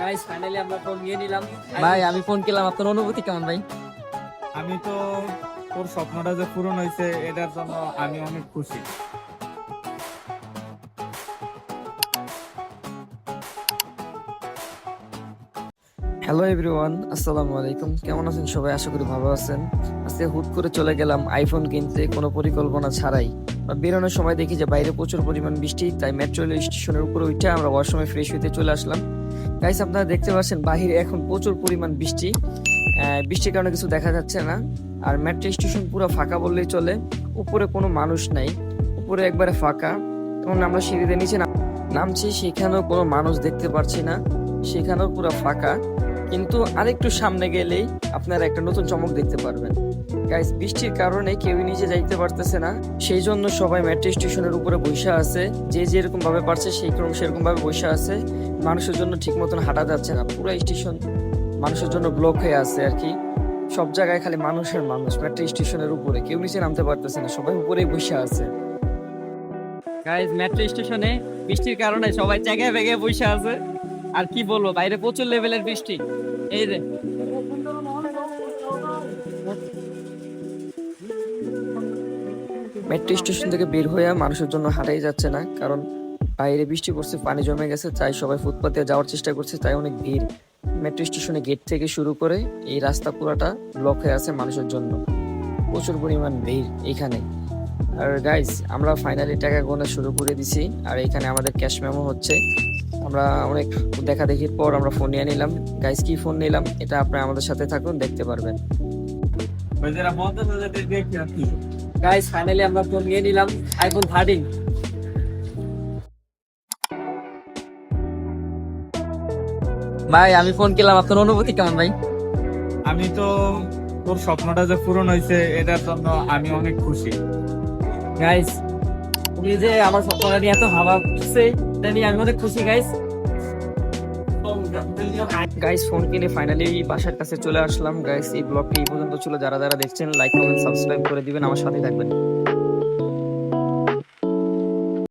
Guys finally আমরা phone নিয়ে নিলাম। ভাই আমি ফোন কিনলাম, আপনার অনুভূতি কেমন ভাই? আমি তো তোর স্বপ্নটা যে পূরণ হয়েছে এটার জন্য আমি অনেক খুশি। হ্যালো এভরিওয়ান, আসসালামু আলাইকুম। কেমন আছেন সবাই? আশা করি ভালো আছেন। আজকে হুট করে চলে গেলাম আইফোন কিনতে, কোনো পরিকল্পনা ছাড়াই। বেরোনোর সময় দেখি যে বাইরে প্রচুর পরিমাণ বৃষ্টি, তাই মেট্রো রেল স্টেশনের উপরে উঠে আমরা ওয়াশরুমে ফ্রেশ হইতে চলে আসলাম। গাইস আপনারা দেখতে পাচ্ছেন বাহিরে এখন প্রচুর পরিমাণ বৃষ্টি। বৃষ্টির কারণে কিছু দেখা যাচ্ছে না, আর মেট্রো স্টেশন পুরো ফাঁকা বললেই চলে। উপরে কোনো মানুষ নাই, উপরে একবারে ফাঁকা। তখন আমরা সিঁড়িতে নিচে নামছি, সেখানেও কোনো মানুষ দেখতে পারছি না, সেখানেও পুরো ফাঁকা। কিন্তু আরেকটু সামনে গেলেই আপনারা একটা নতুন চমক দেখতে পারবেন। গাইস বৃষ্টির কারণে কেউই নিচে যাইতে পারতেছে না, সেই জন্য সবাই মেট্রো স্টেশনের উপরে বসে আছে। যে যেরকম ভাবে পারছে সেরকম ভাবে বসে আছে। মানুষের জন্য ঠিক মতন হাঁটা যাচ্ছে না, পুরো স্টেশন মানুষের জন্য ব্লক হয়ে আছে আর কি। সব জায়গায় খালি মানুষের মানুষ, মেট্রো স্টেশনের উপরে কেউ নিচে নামতে পারতেছে না, সবাই উপরেই বসে আছে। গাইস মেট্রো স্টেশনে বৃষ্টির কারণে সবাই জায়গায় ব্যাগে বসে আছে। আর কি বলবো, বাইরে প্রচুর লেভেলের বৃষ্টি। এই রে মেট্রো স্টেশন থেকে বের হয়ে মানুষের জন্য হাঁটাই যাচ্ছে না, কারণ বাইরে বৃষ্টি পড়ছে, পানি জমে গেছে, তাই সবাই ফুটপাতে যাওয়ার চেষ্টা করছে, তাই অনেক ভিড়। মেট্রো স্টেশনে গেট থেকে শুরু করে এই রাস্তা পুরাটা ব্লক হয়ে আছে মানুষের জন্য, প্রচুর পরিমাণ ভিড় এখানে। আর গাইজ আমরা ফাইনালি টাকা গোনা শুরু করে দিছি, আর এখানে আমাদের ক্যাশ মেমো হচ্ছে। আমরা অনেক দেখা দেখির পর আমরা ফোন নিয়ে নিলাম। গাইজ কি ফোন নিলাম এটা আপনারা আমাদের সাথে থাকুন, দেখতে পারবেন। ওই যারা বলতেছে যে দেখি আর কি। গাইস ফাইনালি আমরা ফোন নিয়ে নিলাম আইফোন 13। ভাই আমি ফোন কিনলাম, আপনার অনুভূতি কেমন ভাই? আমি তো তোর স্বপ্নটা যে পূরণ হয়েছে এটার জন্য আমি অনেক খুশি। গাইস তুমি যে আমার স্বপ্নটা নিয়ে এত ভাবা করছে, এটা নিয়ে আমি অনেক খুশি গাইস। গাইস ফোন কিনে ফাইনালি বাসার কাছে চলে আসলাম। গাইস এই ব্লগটি এই পর্যন্ত ছিল, যারা যারা দেখছেন লাইক কমেন্ট সাবস্ক্রাইব করে দিবেন, আমার সাথে থাকবেন।